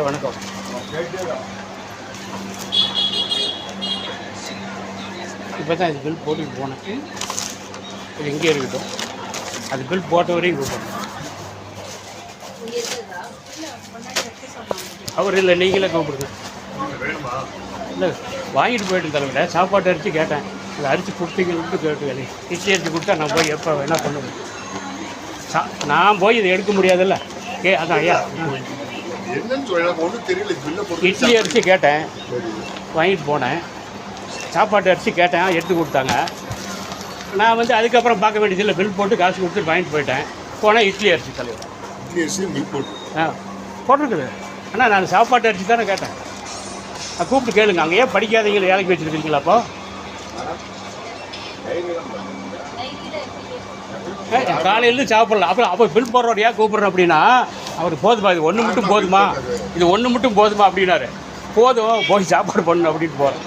வணக்கம். இப்போ தான் இது பில் போட்டுட்டு போனேன். இது இங்கே இருக்கட்டும். அது பில் போட்ட வரையும் கூப்பிடணும். அவர் இல்லை, நீங்களே கூப்பிடுங்க. இல்லை வாங்கிட்டு போயிட்டு தலைவிட சாப்பாட்டு அரிசி கேட்டேன். அதை அரிசி கொடுத்தீங்கன்னு கேட்டு இட்லி அரிசி கொடுத்தா நான் போய் எப்போ என்ன பண்ணுவேன்? நான் போய் இதை எடுக்க முடியாதுல்ல. அதான் ஐயா இட்லி அரிசி கேட்டேன், வாங்கிட்டு போனேன். சாப்பாட்டு அரிசி கேட்டேன், எடுத்து கொடுத்தாங்க. நான் வந்து அதுக்கப்புறம் பார்க்க வேண்டியதில்லை, பில் போட்டு காசு கொடுத்துட்டு வாங்கிட்டு போயிட்டேன். போனால் இட்லி அரிசி தலைவர் போட்டிருக்குது. ஆனால் நான் சாப்பாட்டு அரிசி தானே கேட்டேன். கூப்பிட்டு கேளுங்க, அங்கே ஏன் படிக்காதீங்களா வேலைக்கு வச்சுருக்கீங்களா? அப்போ காலையிலேருந்து சாப்பிட்லாம். அப்புறம் அப்போ பில் போடுறவர் ஏன் கூப்பிட்றோம் அப்படின்னா, அவருக்கு போதுமா, இது ஒன்று மட்டும் போதுமா, இது ஒன்று மட்டும் போதுமா அப்படின்னாரு. போதும், போய் சாப்பாடு பண்ணணும் அப்படின்னு போகிறேன்.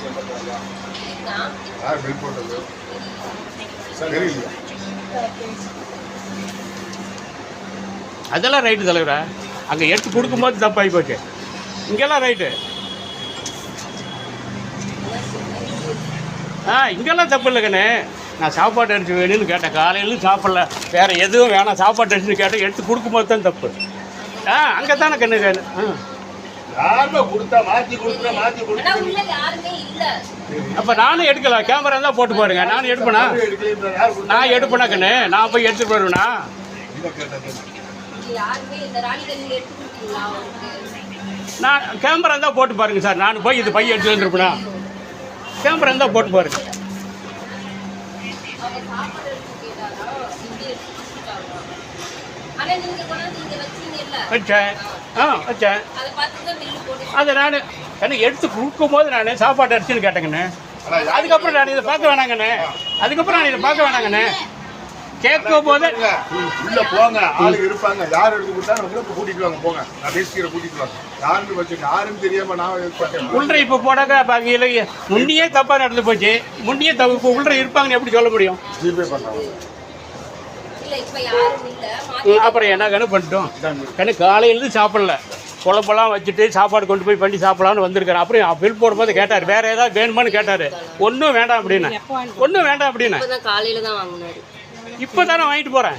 அதெல்லாம் ரைட்டு தலைவரா. அங்கே எடுத்து கொடுக்கும்போது தப்பாகி போச்சு. இங்கெல்லாம் ரைட்டு. இங்கெல்லாம் தப்பு இல்லை கண்ணு. நான் சாப்பாட்டு அரிசி வேணும்னு கேட்டேன், காலையிலும் சாப்பிடல, வேறு எதுவும் வேணாம், சாப்பாட்டு அரிசின்னு கேட்டேன். எடுத்து கொடுக்கும்போது தான் தப்பு. அங்கே தானே கண்ணு வேணும். அப்போ நானும் எடுக்கலாம். கேமரா தான் போட்டு பாருங்க. நானும் எடுப்பேனா? நான் எடுப்பேனா கண்ணு? நான் போய் எடுத்துகிட்டு வருவேண்ணா? நான் கேமரா தான் போட்டு பாருங்க சார். நான் போய் இது பையன் எடுத்து வந்துருப்பேனா? கேமரா தான் போட்டு பாருங்க. வச்சேன் வச்சேன். அதை நான் எனக்கு எடுத்து கொடுக்கும் போது நான் சாப்பாட்டு அரிசின்னு கேட்டேங்கண்ணே. அதுக்கப்புறம் நான் இதை பார்க்க வேணாங்கண்ணே. கேட்கும் போது உள்ள போங்க, ஆளுங்க இருப்பாங்க, யார் எடுத்து கொடுத்தாலும் கூட்டிட்டு வாங்க, போங்க, நான் பேசிக்கிற கூட்டிட்டு வாங்க. யாருன்னு வச்சுங்க, யாரும் தெரியாம நான் உள்ள இப்போ போனாக்கா பாக்கியில முன்னியே தப்பா நடந்து போச்சு. முன்னியே தப்பு உள்ள இருப்பாங்கன்னு எப்படி சொல்ல முடியும்? ஜிபே பண்றாங்க. அப்புறம் என்ன கண்ணு பண்ணிட்டோம் கண்ணு? காலையிலேருந்து சாப்பிடல, குழம்பெல்லாம் வச்சுட்டு சாப்பாடு கொண்டு போய் பண்ணி சாப்பிடலான்னு வந்திருக்கிறேன். அப்புறம் பில் போடும்போது கேட்டார், வேறு ஏதாவது வேணுமான்னு கேட்டார். ஒன்றும் வேண்டாம் அப்படின்னு. காலையில் தான் வாங்கினாரு. இப்போ தானே வாங்கிட்டு போகிறேன்.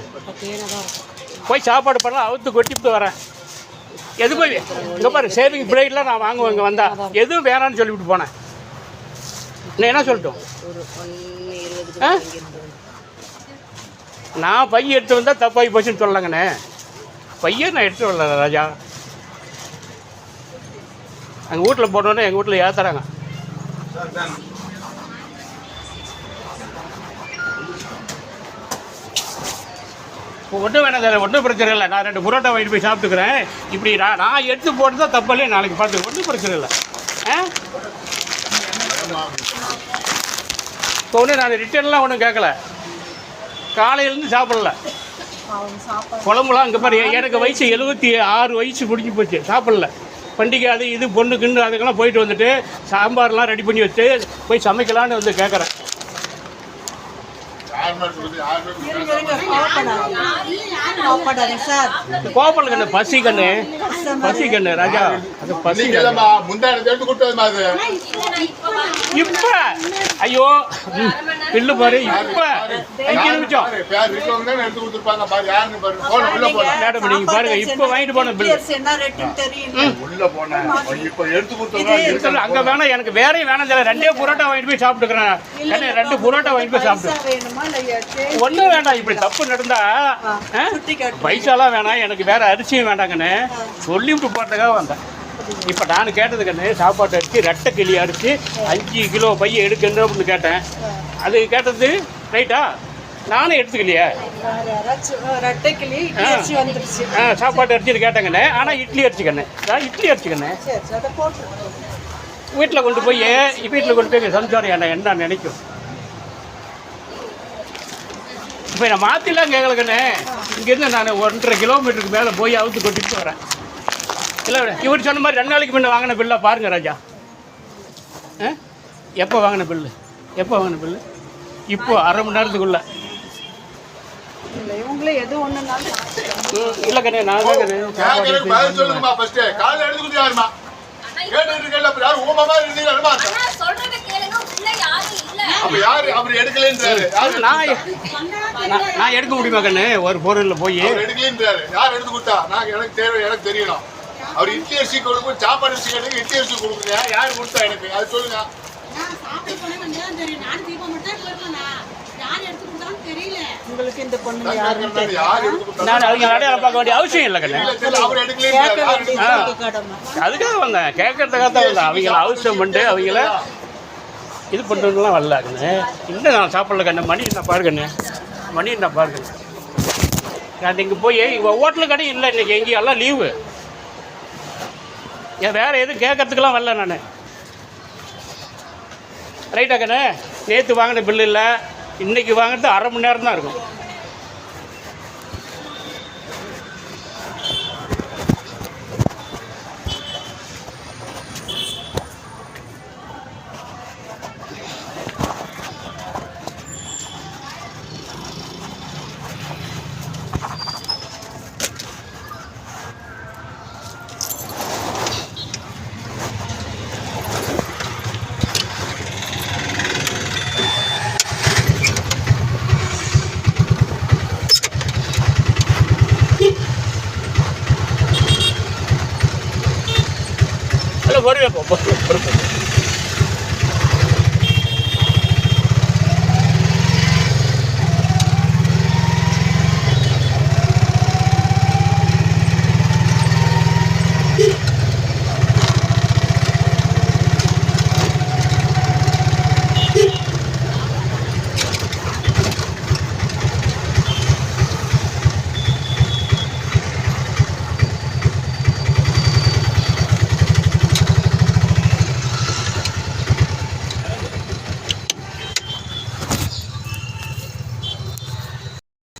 போய் சாப்பாடு பண்ணலாம், அவுத்து கொட்டிட்டு வரேன். எது போய் இங்கே பாரு, சேவிங் பிளேட்லாம் நான் வாங்குவேன். இங்கே வந்தால் எதுவும் வேணான்னு சொல்லிவிட்டு போனேன். நான் என்ன சொல்லட்டும்? நான் பையன் எடுத்து வந்தால் தப்பாகி போச்சுன்னு சொல்லலாங்கண்ணே. பையன் நான் எடுத்து வரல ராஜா. எங்கள் வீட்டில் போட்டோன்னே எங்கள் வீட்டில் ஏற்றுறாங்க. இப்போ ஒன்றும் வேணாம் சார், ஒன்றும் பிரச்சனை இல்லை. நான் 2 புரோட்டா வாங்கிட்டு போய் சாப்பிட்டுக்கிறேன். இப்படி நான் எடுத்து போட்டு தான் தப்பாலே நாளைக்கு பார்த்து ஒன்றும் பிரச்சனை இல்லை. இப்போ ஒன்றும் நான் ரிட்டர்ன்லாம் ஒன்றும் கேட்கல. காலையிலேருந்து சாப்பிடல. குழம்புலாம் இங்கே பாரு, எனக்கு வயசு 76 வயசு முடிஞ்சு போச்சு, சாப்பிடல. பண்டிகை அது இது பொண்ணு கிண்டு அதுக்கெல்லாம் போயிட்டு வந்துட்டு சாம்பார்லாம் ரெடி பண்ணி வச்சு போய் சமைக்கலான்னு வந்து கேட்குறேன். கோபல் கண்ணு, பசி கண்ணு, பசி கண்ணு ராஜா. அது பசி முந்தாடி எடுத்து கொடுத்தது இப்ப ஐயோ பில்லு பாரு இப்ப 5 நிமிஷம் பேர் இருக்கவங்க தான் எடுத்து கொடுத்துருப்பாங்க பாரு யாருன்னு பாருங்க போன உள்ள போலாம் மேடம் நீங்க பாருங்க இப்ப வாங்கிட்டு போன பில்லு என்ன ரேட்டுன்னு தெரியும். உள்ள போனேன் இப்ப எடுத்து கொடுத்தவங்க அங்க வேணா எனக்கு வேறையும் வேணாம் தெரியல 2 புரோட்டா வாங்கிட்டு போய் சாப்பிட்டுக்கிறேன் 2 புரோட்டா வாங்கிட்டு போய் சாப்பிட்டு பைசா வேணுமா இல்லையாச்சு ஒன்றும் வேண்டாம் இப்படி தப்பு நடந்தா சுட்டி காட்டு. பைசாலாம் வேணாம் எனக்கு வேற அரிசியும் வேண்டாங்கண்ணே சொல்லிவிட்டு போட்டதுக்காக வந்தேன் இப்போ நான் கேட்டதுக்கண்ணே சாப்பாட்டு அரிசி ரெட்டை கிளி அரிசி 5 கிலோ பைய எடுக்கணும் அப்படின்னு கேட்டேன் அது கேட்டது ரைட்டா நானும் எடுத்துக்கலையே வேற யாராச்சும் ரெட்டைக்கிளி இட்லி அரிசி வந்துருச்சு. சாப்பாட்டு அரிசி கேட்டேங்கண்ணே ஆனால் இட்லி அரிசிக்கண்ணே இட்லி அரிசிக்கண்ணே சரி சரி, அதை போட்டுருக்கோம். வீட்டில் கொண்டு போய் சம்சாரம் என்ன நினைக்கும் இப்போ நான் மாற்றிலாம் கேட்கலக்கண்ணே இங்கேருந்து நான் 1.5 கிலோமீட்டருக்கு மேலே போய் அவுத்து கொட்டிட்டு வரேன் இல்லை இவர் சொன்ன மாதிரி 2 நாளைக்கு முன்ன வாங்கின பில்லா பாருங்க ராஜா எப்போ வாங்கின பில்லு இப்போ அரை மணி நேரத்துக்குள்ள இல்லை இவங்களே எது ஒன்றுனாலும் இல்லைக்கண்ணே நான் தான் எனக்கு பதில் சொல்லுங்கம்மா ஃபர்ஸ்ட் காலையில எடுத்து கொடுத்து யாருமா கேட்டு இருக்கல அப்ப யார் ஊமாமா இருந்தீங்க சொல்றத கேளுங்க உள்ள யாரும் இல்ல அப்ப யாரு அவர் எடுக்கலன்றாரு யார் நான் எடுக்க முடியுமா கண்ணு ஒரு பொருளில் போய் அவர் எடுக்கலன்றாரு யார் எடுத்து கொடுத்தா நான் எனக்கு தேவை எனக்கு தெரியணும் அவர் இட்லி அரிசி கொடுக்கும் சாப்பாடு அரிசி கேட்டு இட்லி அரிசி கொடுக்குறீங்க யார் கொடுத்தா எனக்கு அது சொல்லுங்க உங்களுக்கு இந்த பொண்ணு யார் எடுத்து கொடுத்தா நான் அவங்க அடையாளம் பார்க்க வேண்டிய அவசியம் இல்லை கண்ணு அவர் எடுக்கலன்றாரு கடமை. அதுக்காக வந்தேன் கேட்கறதுக்காக தான் வந்தேன் அவங்கள அவசியம் பண்ணிட்டு அவங்கள இது பண்ணுறதுலாம் வரல கண்ணு இன்னும் நான் சாப்பிடல கண்ணு மணி என்ன பாருங்கண்ணே நான் இங்கே போய் ஹோட்டலு கடையும் இல்லை இன்றைக்கி எங்கேயும் எல்லாம் லீவு ஏன் வேறு எதுவும் கேட்கறதுக்கெல்லாம் வரல நான் ரைட்டா கண்ணு நேற்று வாங்கின பில்லு இல்லை இன்றைக்கி வாங்கினது அரை மணி நேரம் தான் இருக்கும் வருவேன்